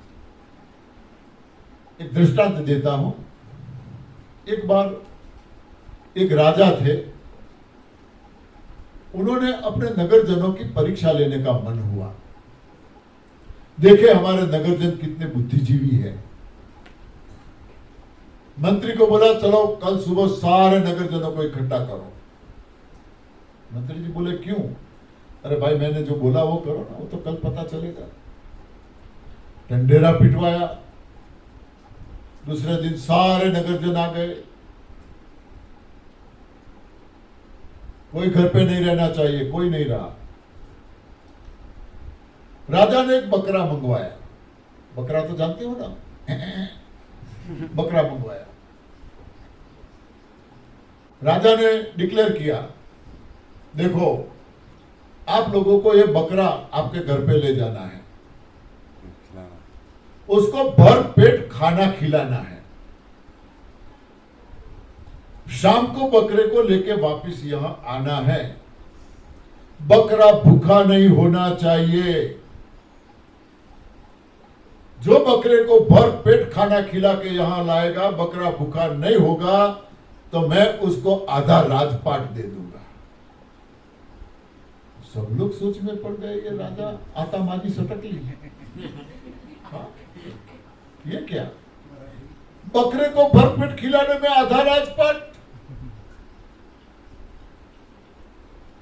एक दृष्टांत देता हूं। एक बार एक राजा थे, उन्होंने अपने नगरजनों की परीक्षा लेने का मन हुआ। देखे हमारे नगरजन कितने बुद्धिजीवी है। मंत्री को बोला चलो कल सुबह सारे नगरजनों को इकट्ठा करो। मंत्री जी बोले क्यों? अरे भाई मैंने जो बोला वो करो ना, वो तो कल पता चलेगा। ढंढेरा पिटवाया। दूसरे दिन सारे नगरजन आ गए। कोई घर पे नहीं रहना चाहिए, कोई नहीं रहा। राजा ने एक बकरा मंगवाया। बकरा तो जानते हो ना, बकरा मंगवाया। राजा ने डिक्लेयर किया, देखो आप लोगों को ये बकरा आपके घर पे ले जाना है, उसको भर पेट खाना खिलाना है, शाम को बकरे को लेके वापस यहां आना है। बकरा भूखा नहीं होना चाहिए। जो बकरे को भर पेट खाना खिला के यहां लाएगा, बकरा भूखा नहीं होगा तो मैं उसको आधा राजपाट दे दूंगा। सब लोग सोच में पड़ गए, ये राजा आतामाजी सटक ली। हाँ? ये क्या? बकरे को भर पेट खिलाने में आधा राजपाट?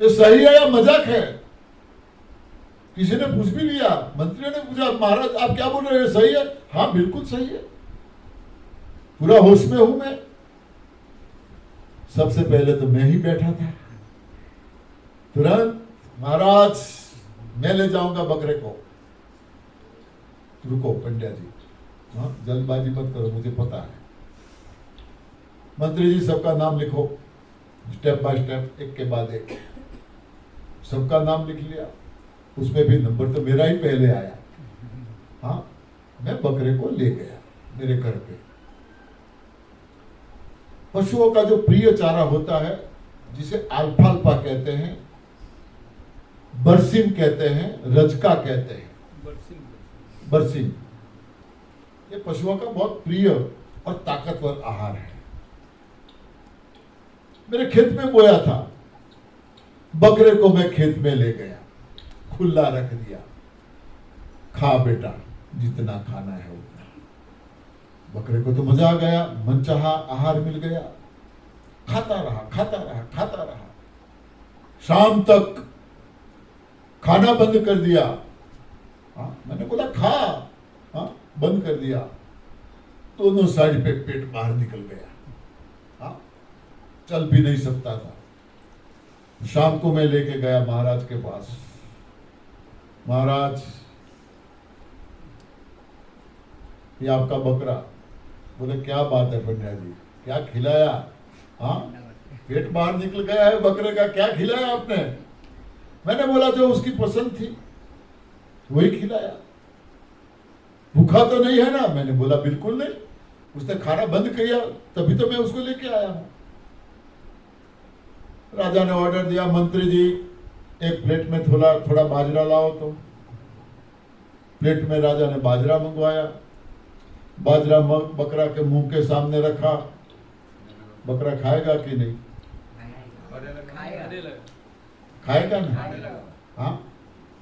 ये सही है या मजाक है? किसी ने पूछ भी लिया, मंत्रियों ने पूछा महाराज आप क्या बोल रहे हैं, सही है? हाँ बिल्कुल सही है, पूरा होश में हूं मैं। सबसे पहले तो मैं ही बैठा था। तुरंत महाराज मैं ले जाऊंगा बकरे को। रुको पंड्या जी, हाँ जल्दबाजी मत करो, मुझे पता है। मंत्री जी सबका नाम लिखो, स्टेप बाय स्टेप, एक के बाद एक। सबका नाम लिख लिया। उसमें भी नंबर तो मेरा ही पहले आया। हाँ, मैं बकरे को ले गया मेरे घर पे। पशुओं का जो प्रिय चारा होता है, जिसे अल्फाल्फा कहते हैं, बरसिम कहते हैं, रजका कहते हैं, बरसिम, ये पशुओं का बहुत प्रिय और ताकतवर आहार है। मेरे खेत में बोया था, बकरे को मैं खेत में ले गया, खुला रख दिया, खा बेटा जितना खाना है उतना। बकरे को तो मजा आ गया, मनचाहा आहार मिल गया, खाता रहा खाता रहा खाता रहा। शाम तक खाना बंद कर दिया। हाँ, मैंने बोला खा, हाँ बंद कर दिया। दोनों साइड पे पेट बाहर निकल गया। हाँ, चल भी नहीं सकता था। शाम को मैं लेके गया महाराज के पास। महाराज ये आपका बकरा। बोले क्या बात है पंड्या जी, क्या खिलाया? हाँ, पेट बाहर निकल गया है बकरे का, क्या खिलाया आपने? मैंने बोला जो उसकी पसंद थी वही खिलाया। भूखा तो नहीं है ना? मैंने बोला बिल्कुल नहीं, उसने खाना बंद किया तभी तो मैं उसको लेके आया हूं। राजा ने ऑर्डर दिया, मंत्री जी एक प्लेट में थोड़ा थोड़ा बाजरा लाओ। तो प्लेट में राजा ने बाजरा मंगवाया। बाजरा बकरा के मुंह के सामने रखा। बकरा खाएगा कि नहीं? खाएगा ना? हाँ,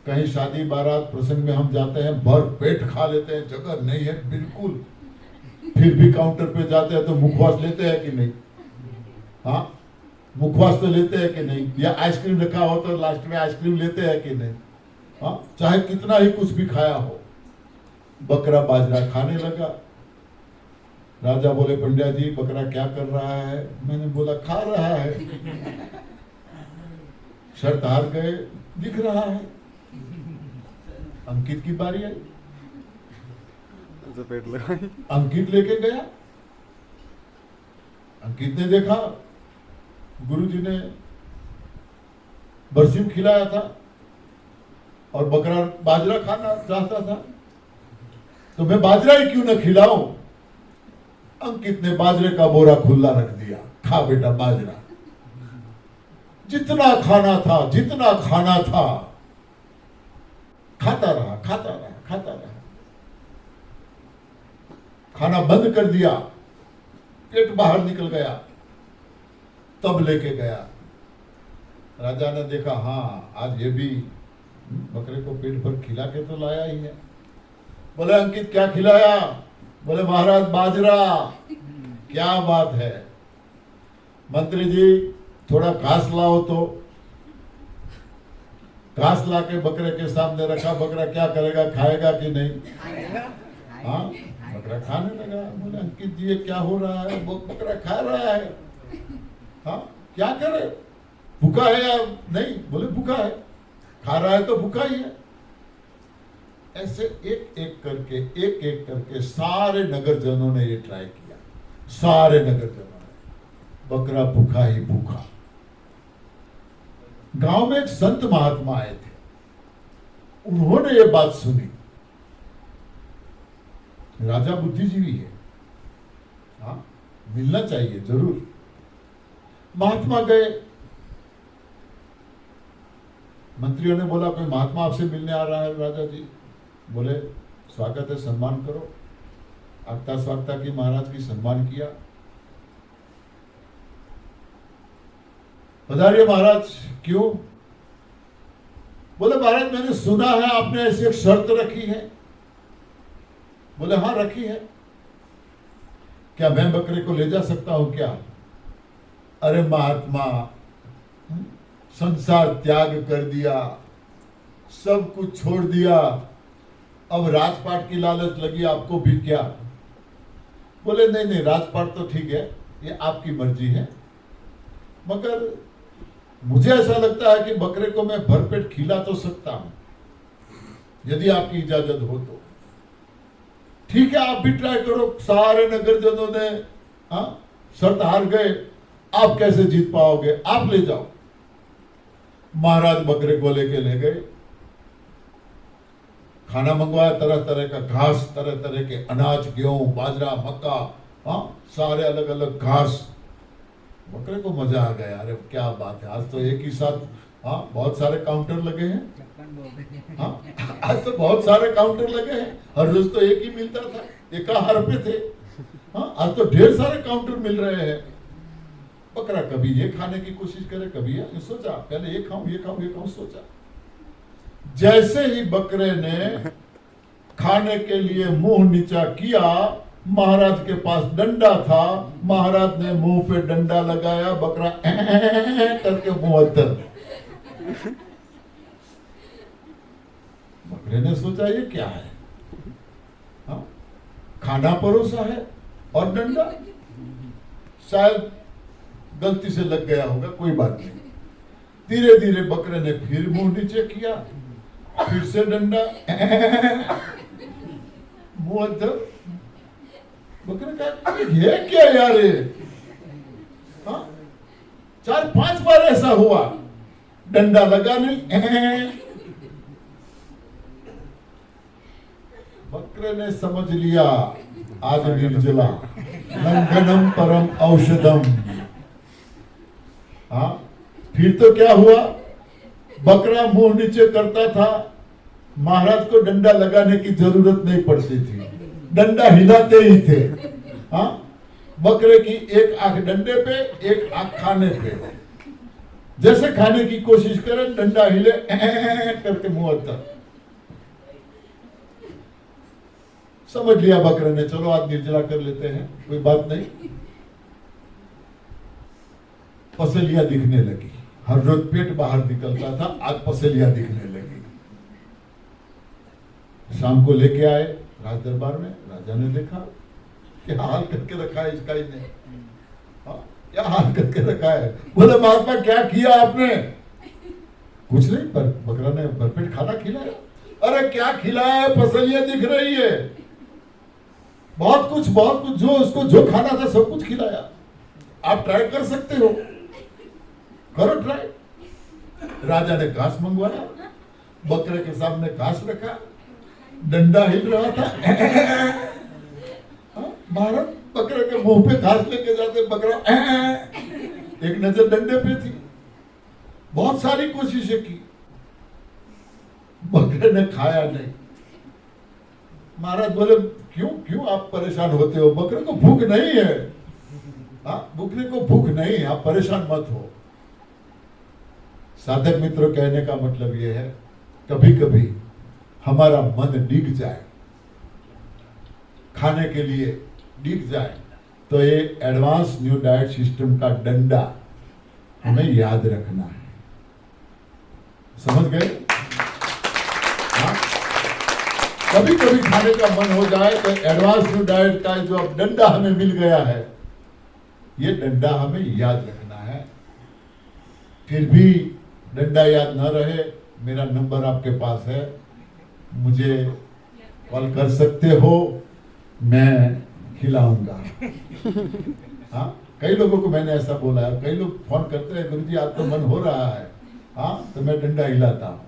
कहीं शादी बारात प्रसंग में हम जाते हैं, भर पेट खा लेते हैं, जगह नहीं है बिल्कुल, फिर भी काउंटर पे जाते हैं तो मुखवास लेते हैं कि नहीं? हाँ, मुखवास तो लेते हैं कि नहीं? या आइसक्रीम रखा हो तो लास्ट में आइसक्रीम लेते हैं कि नहीं? हाँ, चाहे कितना ही कुछ भी खाया हो। बकरा बाजरा खाने लगा। राजा बोले पंड्या जी बकरा क्या कर रहा है? मैंने बोला खा रहा है। शर्त हार गए, दिख रहा है। अंकित की बारी आई, पेट लगाई। अंकित लेके गया। अंकित ने देखा गुरुजी ने बरसीम खिलाया था और बकरा बाजरा खाना चाहता था, तो मैं बाजरा ही क्यों न खिलाऊं? अंकित ने बाजरे का बोरा खुला रख दिया, खा बेटा बाजरा। जितना खाना था, जितना खाना था, खाता रहा, खाता रहा, खाता रहा। खाना बंद कर दिया, पेट बाहर निकल गया, तब लेके गया। राजा ने देखा हाँ आज ये भी बकरे को पेट भर खिला के तो लाया ही है। बोले अंकित क्या खिलाया? बोले महाराज बाजरा। क्या बात है? मंत्री जी थोड़ा घास लाओ। तो घास ला के बकरे के सामने रखा। बकरा क्या करेगा? खाएगा कि नहीं? हाँ, बकरा खाने लगा। बोले अंकित जी ये क्या हो रहा है? वो बकरा खा रहा है। हाँ, क्या करे? भूखा है या नहीं? बोले भूखा है। खा रहा है तो भूखा ही है। ऐसे एक एक करके सारे नगरजनों ने ये ट्राई किया। सारे नगरजनों ने, बकरा भूखा ही भूखा। गांव में एक संत महात्मा आए थे, उन्होंने ये बात सुनी। राजा बुद्धिजीवी है, हाँ, मिलना चाहिए जरूर। महात्मा गए। मंत्रियों ने बोला कोई महात्मा आपसे मिलने आ रहा है राजा जी। बोले स्वागत है, सम्मान करो। आगता स्वागता की महाराज की सम्मान किया। पधारिए महाराज। क्यों? बोले महाराज मैंने सुना है आपने ऐसी एक शर्त रखी है। बोले हाँ रखी है। क्या मैं बकरे को ले जा सकता हूं क्या? अरे महात्मा, संसार त्याग कर दिया, सब कुछ छोड़ दिया, अब राजपाट की लालच लगी आपको भी क्या? बोले नहीं नहीं, राजपाट तो ठीक है, ये आपकी मर्जी है, मगर मुझे ऐसा लगता है कि बकरे को मैं भरपेट खिला तो सकता हूं, यदि आपकी इजाजत हो तो। ठीक है, आप भी ट्राई करो। सारे नगरजनों ने शर्त हार गए। आप कैसे जीत पाओगे? आप ले जाओ। महाराज बकरे को लेके ले गए। खाना मंगवाया, तरह तरह का घास, तरह तरह के अनाज, गेहूं, बाजरा, मक्का, सारे अलग अलग घास। बकरे को मजा आ गया। अरे क्या बात है, आज तो एक ही साथ बहुत सारे काउंटर लगे हैं। आज तो बहुत सारे काउंटर लगे हैं। हर रोज तो एक ही मिलता था, एक आहार पे थे। आज तो ढेर सारे काउंटर मिल रहे हैं। बकरा कभी ये खाने की कोशिश करे, कभी ये सोचा पहले ये खाऊं, ये खाऊं, ये खाऊं, सोचा। जैसे ही बकरे ने खाने के लिए मुंह नीचा किया, महाराज के पास डंडा था, महाराज ने मुंह पे डंडा लगाया, बकरा करके मुंह अंदर। बकरे ने सोचा ये क्या है? खाना परोसा है और डंडा, शायद गलती से लग गया होगा, कोई बात नहीं। धीरे धीरे बकरे ने फिर मुंह नीचे किया, फिर से डंडा, मुअद्दब। बकरा का ये क्या यार ये? हाँ? 4-5 बार ऐसा हुआ, डंडा लगा नहीं। बकरे ने समझ लिया आज निर्जला, लंघनम परम औषधम। हाँ, फिर तो क्या हुआ, बकरा मुंह नीचे करता था, महाराज को डंडा लगाने की जरूरत नहीं पड़ती थी, डंडा हिलाते ही थे। हाँ, बकरे की एक आंख डंडे पे, एक आंख खाने पे। जैसे खाने की कोशिश करे, डंडा हिले करके मुंह तक। समझ लिया बकरे ने, चलो आज निर्जला कर लेते हैं, कोई बात नहीं। पसलियां दिखने लगी, हर रोज पेट बाहर निकलता था, आज पसलियां दिखने लगी। शाम को लेके आए राज दरबार में, राजा ने देखा क्या हाल करके रखा है इसका, इसने क्या हाल करके रखा है। बोले महात्मा क्या किया आपने? कुछ नहीं, पर बकरा ने भरपेट खाना खिलाया। अरे क्या खिलाया है, पसलियां दिख रही है, बहुत कुछ जो उसको जो खाना था सब कुछ खिलाया। आप ट्राई कर सकते हो, करो ट्राई। राजा ने घास मंगवाया, बकरे के सामने घास रखा, डंडा हिल रहा था। महाराज बकरे के मुंह पे घास लेके जाते, बकरा एक नजर डंडे पे थी। बहुत सारी कोशिशें की, बकरे ने खाया नहीं। महाराज बोले क्यों आप परेशान होते हो, बकरे को भूख नहीं है। बकरे को भूख नहीं है, आप परेशान मत हो। साधक मित्रों, कहने का मतलब यह है, कभी कभी हमारा मन डिग जाए, खाने के लिए डिग जाए, तो ये एडवांस न्यू डाइट सिस्टम का डंडा हमें याद रखना है। समझ गए? हाँ? कभी कभी खाने का मन हो जाए तो एडवांस न्यू डाइट का जो अब डंडा हमें मिल गया है, ये डंडा हमें याद रखना है। फिर भी डंडा याद न रहे, मेरा नंबर आपके पास है, मुझे कॉल कर सकते हो, मैं खिलाऊंगा। हाँ, कई लोगों को मैंने ऐसा बोला है, कई लोग फोन करते हैं, गुरुजी आज तो मन हो रहा है, हाँ तो मैं डंडा हिलाता हूं।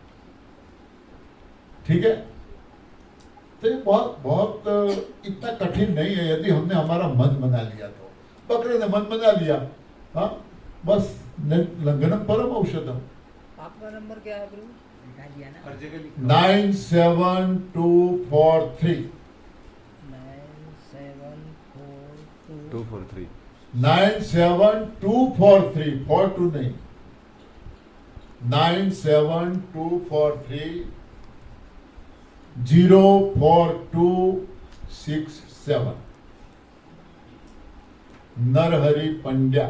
ठीक है, तो ये बहुत इतना कठिन नहीं है, यदि हमने हमारा मन बना लिया तो। बकरे ने मन बना लिया, हाँ बस, लंघनम परम औषधम। आपका नंबर क्या है गुरु? 97243 97243 97243, 42 नहीं, 97243 04267। नरहरि पंड्या।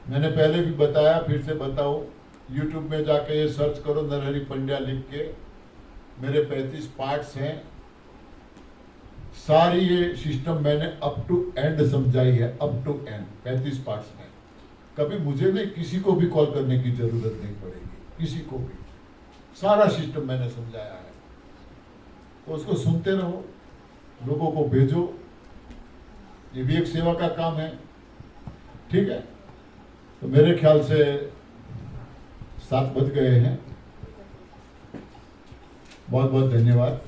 मैंने पहले भी बताया, फिर से बताओ, YouTube में जाके ये सर्च करो, नरहरि पंड्या लिख के। मेरे 35 पार्ट्स हैं, सारी ये सिस्टम मैंने अप टू एंड समझाई है, अप टू एंड 35 पार्ट्स में। कभी मुझे नहीं, किसी को भी कॉल करने की जरूरत नहीं पड़ेगी, किसी को भी। सारा सिस्टम मैंने समझाया है, तो उसको सुनते रहो, लोगों को भेजो, ये भी एक सेवा का काम है। ठीक है, तो मेरे ख्याल से 7 बज गए हैं। बहुत बहुत धन्यवाद।